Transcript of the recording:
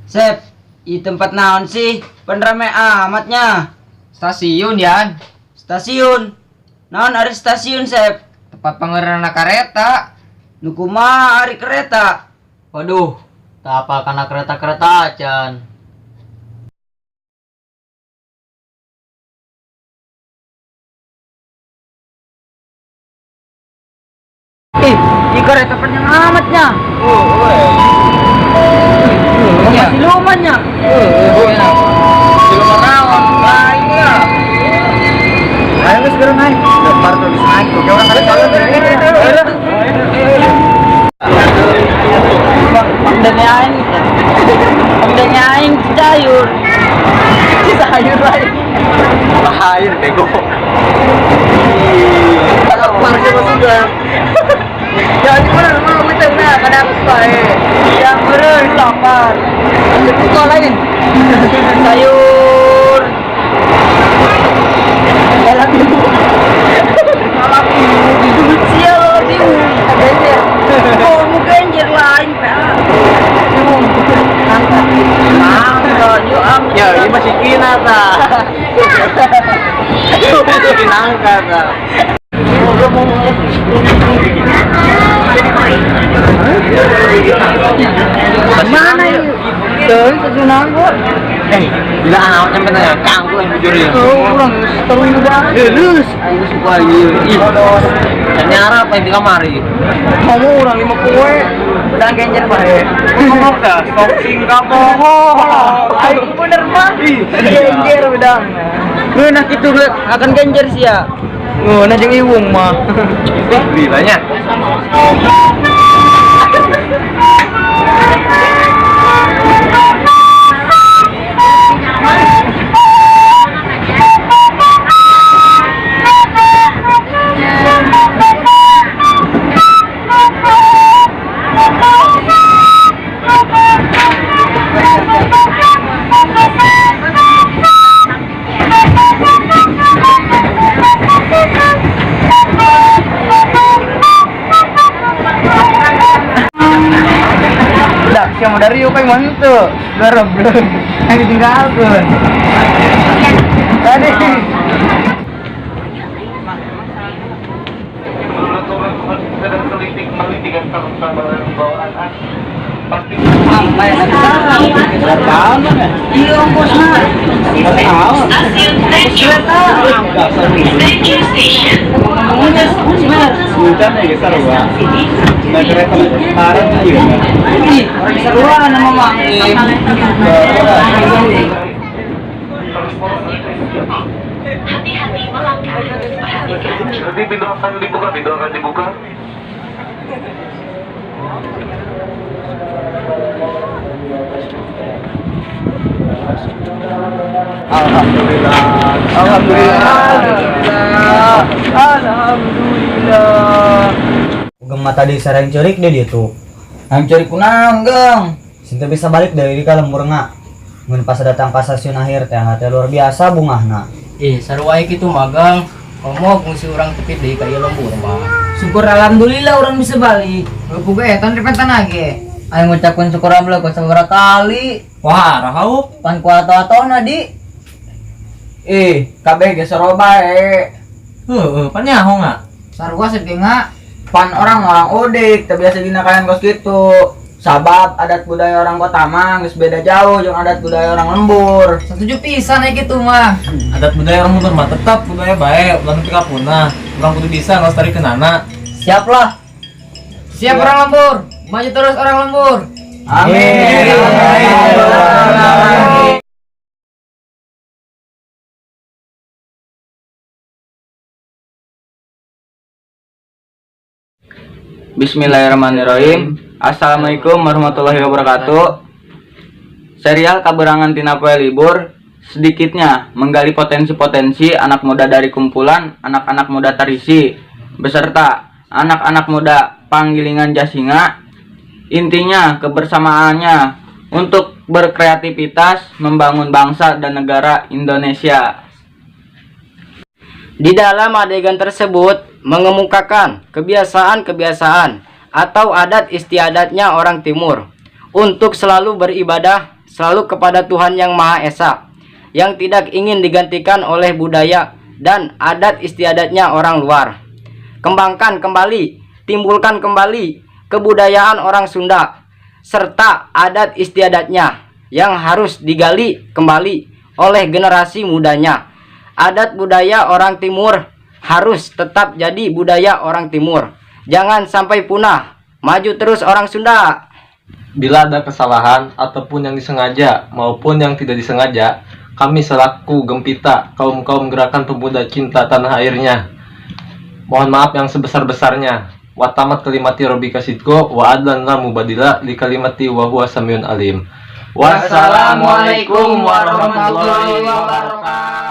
Sep, di tempat naon sih? Penrame amatnya. Stasiun Yan. Stasiun. Naon ari stasiun, Sep? Tempat pengerenan kereta. Nukuma ari kereta. Waduh, tak apa karena kereta-kereta acan. Di kereta panjang amatnya. Masih lumayan. Siluman naon? Lain lah. Ayo guys, segera naik. Depan tuh bisa naik. Oke, orang ada jalan dari ini. Pemdanya aing sayur. Sayur lain. Bahaya bego. Parkir sudah. Ya gimana mau minta kada apa yang bener lapar. Itu kok lain. Sayur. Jalan dulu. Malam ini sial diu. Genjer. Oh, genjer lain, Pak. Angkat. Angkat, yo am. Ya, ini masih kina ta. Masih kinangka ta. Mana ini? Tuh, sejunang kok. Bila anak sampai tanya, canggung yang jujur ya. Orang setengah juga. Lulus. Aku suka iya. Dan nyara apa yang di kamari? Kamu orang 50 udah genjer bae. Ngomong dah, stok singkat bohong. Ayo bener mah. Genjer udah. Nah gitu akan genjer sih ya. Oh, nah jeung iwung mah. Bilanya. Dak siapa dari yuk kayak mantu. Garam belum. Yang ditinggalkan. Tadi. Iya ongkosnya. Hujan ya sarua. Nah kereta parah iya. Orang seruan nama mak. Hati-hati melangkah. Nanti pintu akan dibuka. Alhamdulillah. Gema tadi sareng cerik deh dia tuh. Yang cari kunaon, Geng? Sinta bisa balik dari ka lembur nga. Mun pas datang ka stasiun akhir teh hati luar biasa bungahna. Sarua kitu magang. Komo fungsi orang tepit deui ka ieu lembur mah. Syukur alhamdulillah orang bisa balik. Boga etan repentan age. Ayo ngucapkeun syukur alhamdulillah ku sabaraha kali. Wah, rahaup. Pan ku atau-atona di. Kabeh ge soro bae. Pan nyaho nga. Sarua sedih nga. Pan orang-orang odik, teu biasa dina kalian kos kitu. Sabab adat budaya orang kota mah geus beda jauh jeung adat budaya orang lembur. Setuju pisan kitu mah. Adat budaya orang lembur mah tetap budaya bae, ulang tika punah. Urang kudu bisa ngelestarikeunana. Siap lah. Siap orang lembur. Maju terus orang lembur. Amin. Bismillahirrahmanirrahim. Assalamualaikum warahmatullahi wabarakatuh. Serial Kaberangan Tina Poe Libur sedikitnya menggali potensi-potensi anak muda dari kumpulan anak-anak muda Tarisi beserta anak-anak muda Panggilingan Jasinga. Intinya kebersamaannya untuk berkreativitas membangun bangsa dan negara Indonesia. Di dalam adegan tersebut mengemukakan kebiasaan-kebiasaan atau adat istiadatnya orang timur untuk selalu beribadah selalu kepada Tuhan Yang Maha Esa, yang tidak ingin digantikan oleh budaya dan adat istiadatnya orang luar. Kembangkan kembali, timbulkan kembali kebudayaan orang Sunda, serta adat istiadatnya yang harus digali kembali oleh generasi mudanya. Adat budaya orang Timur harus tetap jadi budaya orang Timur. Jangan sampai punah. Maju terus orang Sunda. Bila ada kesalahan ataupun yang disengaja maupun yang tidak disengaja, kami selaku Gempita, kaum-kaum gerakan pemuda cinta tanah airnya, mohon maaf yang sebesar-besarnya. Wa tamat kalimati Robi Kasidko wa adlan la mubadila li kalimati wa huwa samiyun alim. Wassalamualaikum warahmatullahi wabarakatuh.